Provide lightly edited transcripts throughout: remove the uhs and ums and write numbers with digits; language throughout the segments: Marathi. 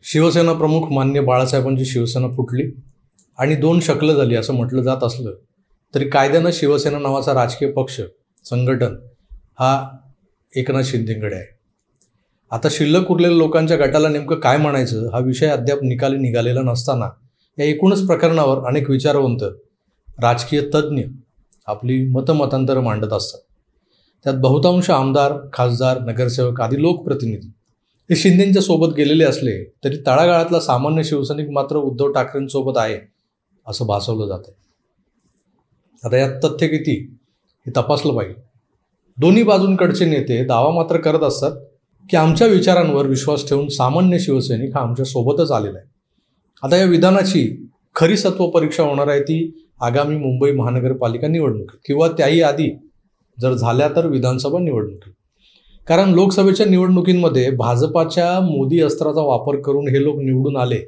शिवसेना प्रमुख मान्य बाळासाहेबांची शिवसेना फुटली आणि दोन शकलं झाली असं म्हटलं जात असलं तरी कायद्यानं शिवसेना नावाचा राजकीय पक्ष संघटन हा एकनाथ शिंदेकडे आहे. आता शिल्लक उरलेल्या लोकांच्या गटाला नेमकं काय म्हणायचं हा विषय अद्याप निकाली निघालेला नसताना या एकूणच प्रकरणावर अनेक विचारवंत राजकीय तज्ज्ञ आपली मतमतांतरं मांडत असतात. त्यात बहुतांश आमदार, खासदार, नगरसेवक आदी लोकप्रतिनिधी हे शिंदेंच्या सोबत गेलेले असले तरी तळागाळातला सामान्य शिवसैनिक मात्र उद्धव ठाकरेंसोबत आहे असं भासवलं जातं. आता यात तथ्य किती हे तपासलं पाहिजे. दोन्ही बाजूंकडचे नेते दावा मात्र करत असतात की आमच्या विचारांवर विश्वास ठेवून सामान्य शिवसैनिक हा आमच्या सोबतच आलेला आहे. आता या विधानाची खरी सत्व परीक्षा होणार आहे ती आगामी मुंबई महानगरपालिका निवडणुकीत किंवा त्याही आधी जर झाल्या तर विधानसभा निवडणुकीत. कारण लोकसभेच्या निवडणुकींमध्ये भाजपाच्या मोदी अस्त्राचा वापर करून हे लोक निवडून आले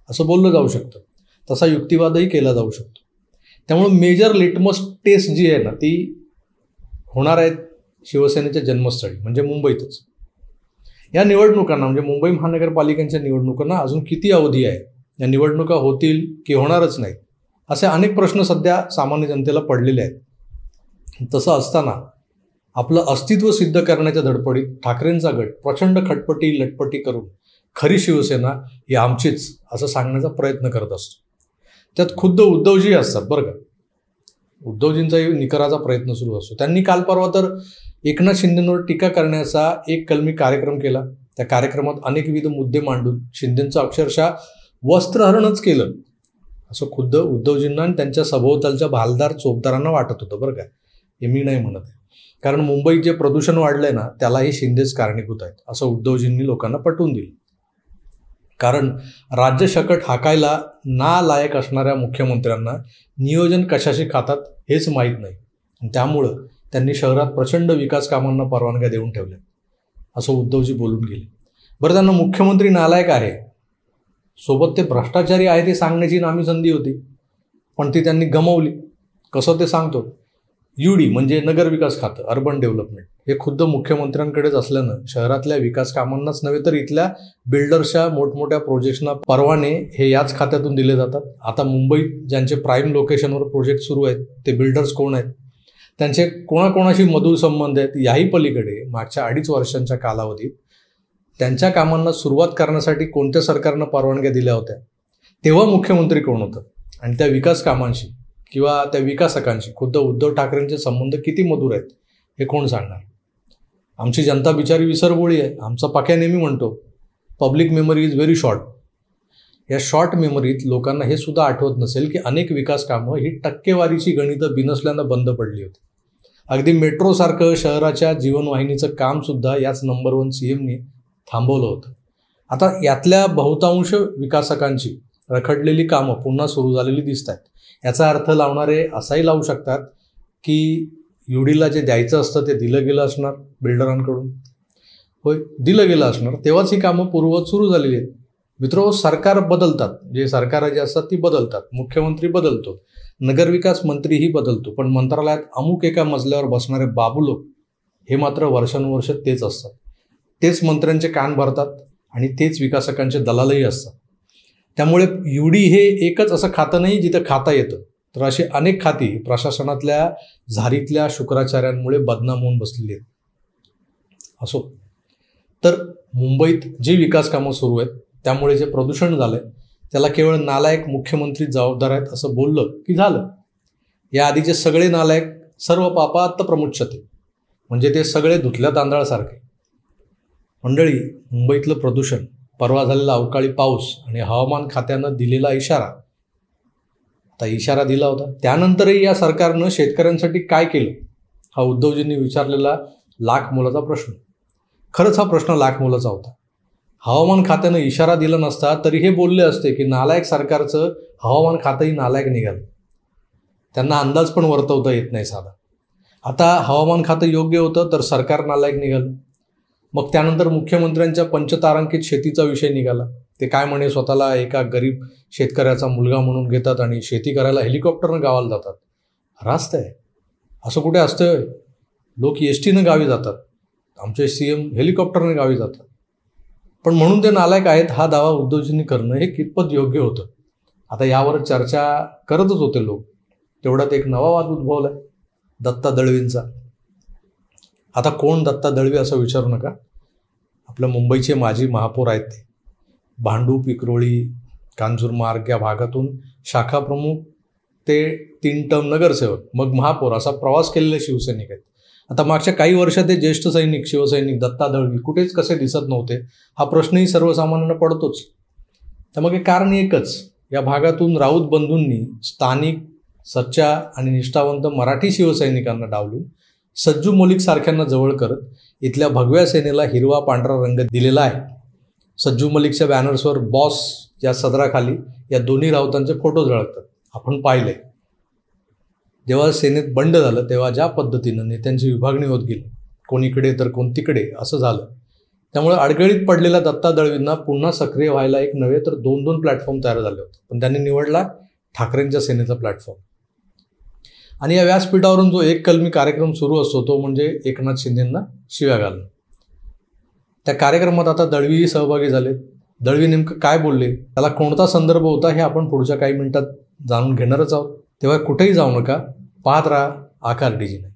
असं बोललं जाऊ शकतं. तसा युक्तिवादही केला जाऊ शकतो. त्यामुळे मेजर लिटमस टेस्ट जी आहे ना ती होणार आहे शिवसेनेच्या जन्मस्थळी म्हणजे मुंबईतच. या निवडणुकांना म्हणजे मुंबई महानगरपालिकांच्या निवडणुकांना अजून किती अवधी आहे, या निवडणुका होतील की होणारच नाहीत असे अनेक प्रश्न सध्या सामान्य जनतेला पडलेले आहेत. तसं असताना आपलं अस्तित्व सिद्ध करण्याच्या धडपडीत ठाकरेंचा गट प्रचंड खटपटी लटपटी करून खरी शिवसेना ही आमचीच असं सांगण्याचा प्रयत्न करत असतो. त्यात खुद्द उद्धवजी असतात बरं का. उद्धवजींचाही निकराचा प्रयत्न सुरू असतो. त्यांनी काल परवा तर एकनाथ शिंदेंवर टीका करण्याचा एक कलमी कार्यक्रम केला. त्या कार्यक्रमात अनेकविध मुद्दे मांडून शिंदेंचं अक्षरशः वस्त्रहरणच केलं असं खुद्द उद्धवजींना आणि त्यांच्या सभोवतालच्या भालदार चोपदारांना वाटत होतं बरं का. हे मी नाही म्हणत आहे. कारण मुंबईत जे प्रदूषण वाढलंय ना त्यालाही शिंदेच कारणीभूत आहेत असं उद्धवजींनी लोकांना पटवून दिलं. कारण राज्य शकट हाकायला नालायक असणाऱ्या मुख्यमंत्र्यांना नियोजन कशाशी खातात हेच माहीत नाही. त्यामुळं त्यांनी शहरात प्रचंड विकास कामांना परवानग्या देऊन ठेवल्या असं उद्धवजी बोलून गेले. बरं, त्यांना मुख्यमंत्री नालायक आहे सोबत ते भ्रष्टाचारी आहे ते सांगण्याची नामी संधी होती पण ती त्यांनी गमावली. कसं ते सांगतो. UD म्हणजे नगर विकास खातं, अर्बन डेव्हलपमेंट हे खुद्द मुख्यमंत्र्यांकडेच असल्यानं शहरातल्या विकास कामांनाच नव्हे तर इथल्या बिल्डर्सच्या मोठमोठ्या प्रोजेक्ट्सना परवाने हे याच खात्यातून दिले जातात. आता मुंबईत ज्यांचे प्राईम लोकेशनवर प्रोजेक्ट सुरू आहेत ते बिल्डर्स कोण आहेत, त्यांचे कोणाकोणाशी मधुर संबंध आहेत, याही पलीकडे मागच्या 2.5 वर्षांच्या कालावधीत त्यांच्या कामांना सुरुवात करण्यासाठी कोणत्या सरकारनं परवानग्या दिल्या होत्या, तेव्हा मुख्यमंत्री कोण होतं आणि त्या विकास कामांशी किंवा त्या विकासकांशी खुद्द उद्धव ठाकरेंचे संबंध किती मधुर आहेत हे कोण सांगणार. आमची जनता बिचारी विसरबोळी आहे. आमचा पाक्या नेहमी म्हणतो public memory is very short. या शॉर्ट मेमरीत लोकांना हे सुद्धा आठवत नसेल की अनेक विकास कामं ही टक्केवारीची गणितं बिनसल्यानं बंद पडली होती. अगदी मेट्रोसारखं शहराच्या जीवनवाहिनीचं कामसुद्धा याच नंबर 1 CMने थांबवलं होतं. आता यातल्या बहुतांश विकासकांची रखडलेली कामं पुन्हा सुरू झालेली दिसत आहेत. याचा अर्थ लावणारे असाही लावू शकतात की UDला जे द्यायचं असतं ते दिलं गेलं असणार बिल्डरांकडून. होय, दिलं गेलं असणार तेव्हाच ही कामं पूर्ववत सुरू झालेली आहेत. मित्रो, सरकार बदलतात, जे सरकार जे असतात ती बदलतात, मुख्यमंत्री बदलतो, नगरविकास मंत्रीही बदलतो, पण मंत्रालयात अमुक एका मजल्यावर बसणारे बाबू लोक हे मात्र वर्षानुवर्ष तेच असतात. तेच मंत्र्यांचे कान भरतात आणि तेच विकासकांचे दलालही असतात. त्यामुळे UD हे एकच असं खातं नाही जिथं खाता येतं, तर अशी अनेक खाती प्रशासनातल्या झारीतल्या शुक्राचार्यांमुळे बदनाम होऊन बसलेली आहेत. असो, तर मुंबईत जी विकास कामं सुरू आहेत त्यामुळे जे प्रदूषण झालंय त्याला केवळ नालायक मुख्यमंत्री जबाबदार आहेत असं बोललं की झालं. या आधीचे सगळे नालायक सर्व पापात प्रमुच्छते म्हणजे ते सगळे धुतल्या तांदळासारखे. मंडळी, मुंबईतलं प्रदूषण, परवा झालेला अवकाळी पाऊस आणि हवामान खात्यानं दिलेला इशारा, आता इशारा दिला होता त्यानंतरही या सरकारनं शेतकऱ्यांसाठी काय केलं हा उद्धवजींनी विचारलेला लाख मोलाचा प्रश्न. खरंच हा प्रश्न लाख मोलाचा होता. हवामान खात्यानं इशारा दिला नसता तरी हे बोलले असते की नालायक सरकारचं हवामान खातंही नालायक निघालं. त्यांना अंदाज पण वर्तवता येत नाही साधा. आता हवामान खातं योग्य होतं तर सरकार नालायक निघालं. मग त्यानंतर मुख्यमंत्र्यांच्या पंचतारांकित शेतीचा विषय निघाला. ते काय म्हणे, स्वतःला एका गरीब शेतकऱ्याचा मुलगा म्हणून घेतात आणि शेती करायला हेलिकॉप्टरनं गावाला जातात. रास्त आहे, असं कुठे असतं. लोक STनं गावी जातात, आमचे CM हेलिकॉप्टरने गावी जातात. पण म्हणून ते नालायक आहेत हा दावा उद्धवजींनी करणं हे कितपत योग्य होतं? आता यावर चर्चा करतच होते लोक. तेवढ्यात एक नवा वाद उद्भवलाय दत्ता दळवींचा. आता कोण दत्ता दळवी असं विचारू नका. आपल्या मुंबईचे माजी महापौर आहेत ते. भांडूप, विक्रोळी, कांजूरमार्ग या भागातून शाखा प्रमुख ते 3 टर्म नगरसेवक, मग महापौर असा प्रवास केलेले शिवसैनिक आहेत. आता मागच्या काही वर्षात ते ज्येष्ठ सैनिक, शिवसैनिक दत्ता दळवी कुठेच कसे दिसत नव्हते हा प्रश्नही सर्वसामान्यांना पडतोच. तर मग हे कारण एकच, या भागातून राऊत बंधूंनी स्थानिक सच्चा आणि निष्ठावंत मराठी शिवसैनिकांना डावलून सज्जू मलिक सारख्यांना जवळ करत इथल्या भगव्या सेनेला हिरवा पांढरा रंग दिलेला आहे. सज्जू मलिकच्या बॅनर्सवर बॉस या सदराखाली या दोन्ही राऊतांचे फोटो झळकतात. आपण पाहिले जेव्हा सेनेत बंड झालं तेव्हा ज्या पद्धतीनं नेत्यांची विभागणी होत गेली, कोणीकडे तर कोण तिकडे असं झालं. त्यामुळे अडगळीत पडलेल्या दत्ता दळवींना पुन्हा सक्रिय व्हायला एक नव्हे तर 2 प्लॅटफॉर्म तयार झाले होते. पण त्यांनी निवडला ठाकरेंच्या सेनेचा प्लॅटफॉर्म. आणि या व्यासपीठावरून जो एक कलमी कार्यक्रम सुरू असतो तो म्हणजे एकनाथ शिंदेंना शिव्या घालणं. त्या कार्यक्रमात आता दळवीही सहभागी झाले. दळवी नेमकं काय बोलले, त्याला कोणता संदर्भ होता हे आपण पुढच्या काही मिनिटात जाणून घेणारच आहोत. तेव्हा कुठेही जाऊ नका, पाहत राहा आकार DG9.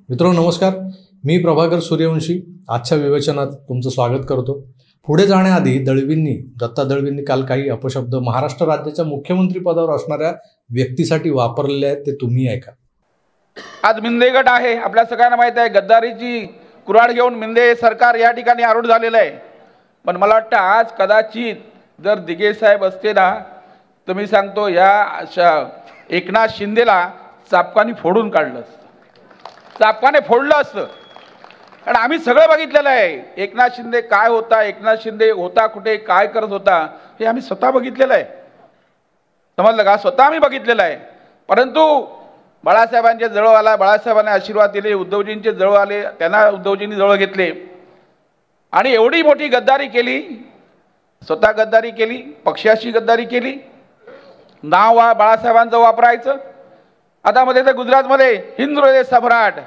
मित्रांनो नमस्कार, मी प्रभाकर सूर्यवंशी आजच्या विवेचनात तुमचं स्वागत करतो. पुढे जाण्याआधी दत्ता दळवींनी काल काही अपशब्द महाराष्ट्र राज्याच्या मुख्यमंत्री पदावर असणाऱ्या व्यक्तीसाठी वापरलेले आहेत, ते तुम्ही ऐका. आज मिंदे गट आहे, आपल्या सगळ्यांना माहित आहे, गद्दारीची कुऱ्हाड घेऊन मिंदे सरकार या ठिकाणी आरूढ झालेलं आहे. पण मला वाटतं आज कदाचित जर दिघे साहेब असते ना तर मी सांगतो या एकनाथ शिंदेला चापकाने फोडून काढलं असतं, चापकाने फोडलं असतं. कारण आम्ही सगळं बघितलेलं आहे. एकनाथ शिंदे काय होता, एकनाथ शिंदे होता कुठे, काय करत होता हे आम्ही स्वतः बघितलेलं आहे. समजलं का? स्वतः आम्ही बघितलेलं आहे. परंतु बाळासाहेबांच्या जवळ आला, बाळासाहेबांनी आशीर्वाद दिले, उद्धवजींचे जवळ आले, त्यांना उद्धवजींनी जवळ घेतले आणि एवढी मोठी गद्दारी केली. स्वतः गद्दारी केली, पक्षाशी गद्दारी केली, नाव बाळासाहेबांचं वापरायचं. आता मध्ये तर गुजरातमध्ये हिंदू हृदय सम्राट,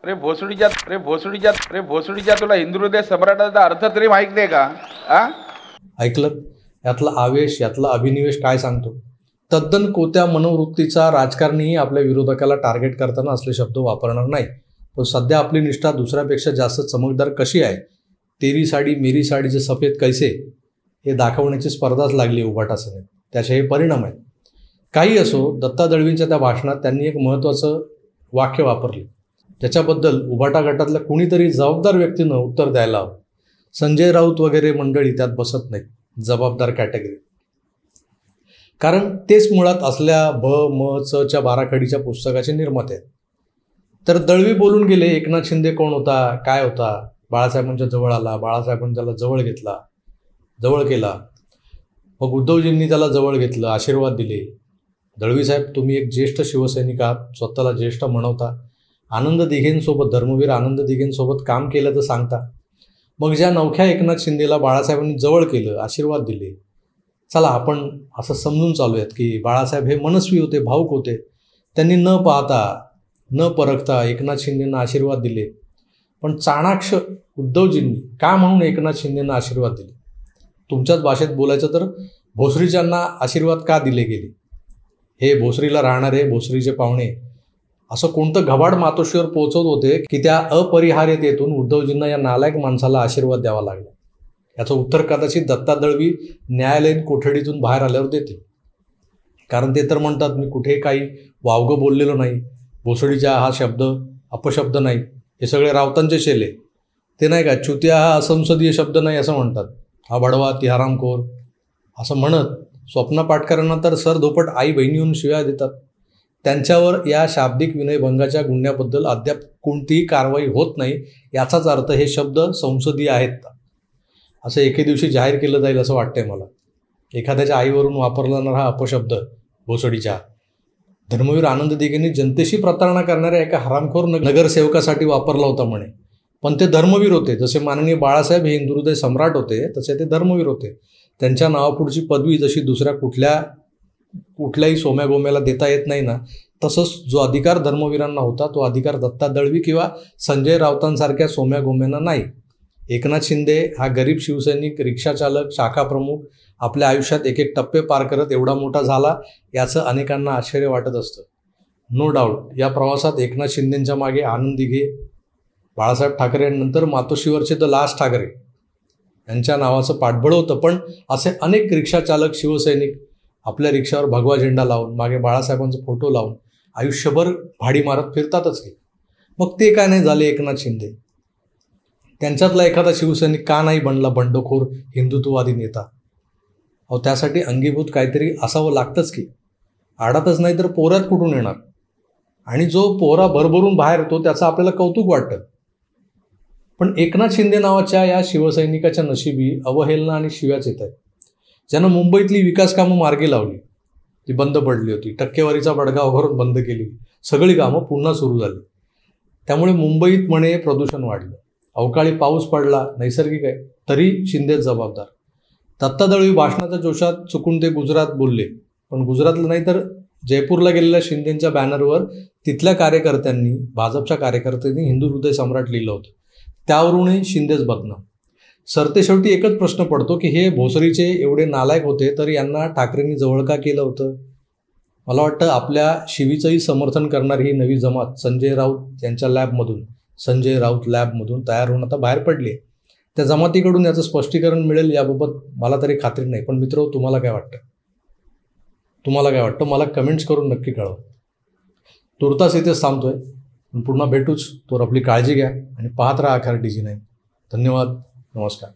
अरे भोसडीच्या तुला हिंदू हृदय सम्राटाचा अर्थ तरी माहित नाही का? ऐकलं? यातला आवेश, यातला अभिनिवेश काय सांगतो? तद्दन कोत्या मनोवृत्तीचा राजकारणीही आपल्या विरोधकाला टार्गेट करताना असले शब्द वापरणार नाही. पण सध्या आपली निष्ठा दुसऱ्यापेक्षा जास्त चमकदार कशी आहे, तेरी साडी मेरी साडीचे सफेद कैसे, हे दाखवण्याची स्पर्धाच लागली उभाटा सेनेत. त्याचे हे परिणाम आहेत. काही असो, दत्ता दळवींच्या त्या भाषणात त्यांनी एक महत्त्वाचं वाक्य वापरले, त्याच्याबद्दल उभाटा गटातल्या कुणीतरी जबाबदार व्यक्तीनं उत्तर द्यायला हवं. संजय राऊत वगैरे मंडळी त्यात बसत नाहीत, जबाबदार कॅटेगरी. कारण तेच मुळात असल्या च्या बाराखडीच्या पुस्तकाचे निर्माते आहेत. तर दळवी बोलून गेले, एकनाथ शिंदे कोण होता, काय होता, बाळासाहेबांच्या जवळ आला, बाळासाहेबांनी त्याला जवळ केला, मग उद्धवजींनी त्याला जवळ घेतलं, आशीर्वाद दिले. दळवी साहेब, तुम्ही एक ज्येष्ठ शिवसैनिक आहात, स्वतःला ज्येष्ठ म्हणवता, आनंद दिघेंसोबत, धर्मवीर आनंद दिघेंसोबत काम केलं तर सांगता. मग ज्या नवख्या एकनाथ शिंदेला बाळासाहेबांनी जवळ केलं, आशीर्वाद दिले, चला आपण असं समजून चालूयात की बाळासाहेब हे मनस्वी होते, भावुक होते. त्यांनी न पाहता न परखता एकनाथ शिंदेंना आशीर्वाद दिले. पण चाणाक्ष उद्धवजींनी का म्हणून एकनाथ शिंदेंना आशीर्वाद दिले? तुमच्याच भाषेत बोलायचं तर भोसरीच्यांना आशीर्वाद का दिले गेले? हे भोसरीला राहणारे, भोसरीचे पाहुणे असं कोणतं घबाड मातोश्रीवर पोहोचवत होते की त्या अपरिहार्यतेतून उद्धवजींना या नालायक माणसाला आशीर्वाद द्यावा लागला? याचं उत्तर कदाचित दत्ता दळवी न्यायालयीन कोठडीतून बाहेर आल्यावर देतील. कारण ते तर म्हणतात, मी कुठे काही वावगं बोललेलो नाही, भोसडीचा हा शब्द अपशब्द नाही, हे सगळे राऊतांचे शेले. ते नाही का, चुतिया हा असंसदीय शब्द नाही असं म्हणतात, हा बडवा, ती हरामखोर असं म्हणत स्वप्न पाटकरांना तर सरधोपट आई बहिणी येऊन शिव्या देतात. त्यांच्यावर या शाब्दिक विनयभंगाच्या गुन्ह्याबद्दल अद्याप कोणतीही कारवाई होत नाही. याचाच अर्थ हे शब्द संसदीय आहेत असं एके दिवशी जाहीर केलं जाईल असं वाटतंय मला. एखाद्याच्या आईवरून वापरला जाणारा हा अपशब्द भोसडीच्या धर्मवीर आनंद दिघेंनी जनतेशी प्रतारणा करणाऱ्या एका हरामखोर नगरसेवकासाठी वापरला होता म्हणे. पण ते धर्मवीर होते. जसे माननीय बाळासाहेब हे हिंदू हृदय सम्राट होते तसे ते धर्मवीर होते. त्यांच्या नावापुढची पदवी जशी दुसऱ्या कुठल्याही सोम्या गोम्याला देता येत नाही ना, तसंच जो अधिकार धर्मवीरांना होता तो अधिकार दत्ता दळवी किंवा संजय राऊतांसारख्या सोम्या गोम्यांना नाही. एकनाथ शिंदे हा गरीब शिवसैनिक, रिक्षाचालक, शाखा प्रमुख आपल्या आयुष्यात एक एक टप्पे पार करत एवढा मोठा झाला याचं अनेकांना आश्चर्य वाटत असतं. नो डाऊट या प्रवासात एकनाथ शिंदेंच्या मागे आनंद दिघे, बाळासाहेब ठाकरे नंतर मातोश्रीवरचे द लास्ट ठाकरे यांच्या नावाचं पाठबळ होतं. पण असे अनेक रिक्षाचालक, शिवसैनिक आपल्या रिक्षावर भगवा झेंडा लावून, मागे बाळासाहेबांचा फोटो लावून आयुष्यभर भाडी मारत फिरतातच की. मग ते काय नाही झाले एकनाथ शिंदे? त्यांच्यातला एखादा शिवसैनिक का नाही बनला बंडखोर हिंदुत्ववादी नेता? अहो त्यासाठी अंगीभूत काहीतरी असावं लागतंच की. आडातच नाही तर पोरात कुठून येणार? आणि जो पोरा भरभरून बाहेर येतो त्याचं आपल्याला कौतुक वाटतं. पण एकनाथ शिंदे नावाच्या या शिवसैनिकाच्या नशिबी अवहेलना आणि शिव्याच येत आहेत. ज्यानं मुंबईतली विकास कामं मार्गी लावली, ती बंद पडली होती. टक्केवारीचा बडगा वगैरे बंद केली, सगळी कामं पुन्हा सुरू झाली. त्यामुळे मुंबईत म्हणे प्रदूषण वाढलं, अवकाळी पाऊस पडला, नैसर्गिक आहे, तरी शिंदेच जबाबदार. दत्ता दळवी भाषणाच्या जोशात चुकून ते गुजरात बोलले, पण गुजरातला नाही तर जयपूरला गेलेल्या शिंदेंच्या बॅनरवर तिथल्या कार्यकर्त्यांनी, भाजपच्या कार्यकर्त्यांनी हिंदू हृदय सम्राट लिहिलं होतं. त्यावरूनही शिंदेच बदनाम. सरतेशेवटी एकच प्रश्न पडतो की हे भोसरीचे एवढे नालायक होते तर यांना ठाकरेंनी जवळ का केलं होतं? मला वाटतं आपल्या शिवीचंही समर्थन करणारी ही नवी जमात संजय राऊत यांच्या लॅबमधून तयार होऊन आता बाहेर पडली आहे. त्या जमातीकडून याचं स्पष्टीकरण मिळेल याबाबत मला तरी खात्री नाही. पण मित्र, तुम्हाला काय वाटतं? मला कमेंट्स करून नक्की कळवा. तुर्तास इथेच थांबतोय, पण पुन्हा भेटूच. तोवर आपली काळजी घ्या आणि पाहत राहा आखार DG9. धन्यवाद. नमस्कार.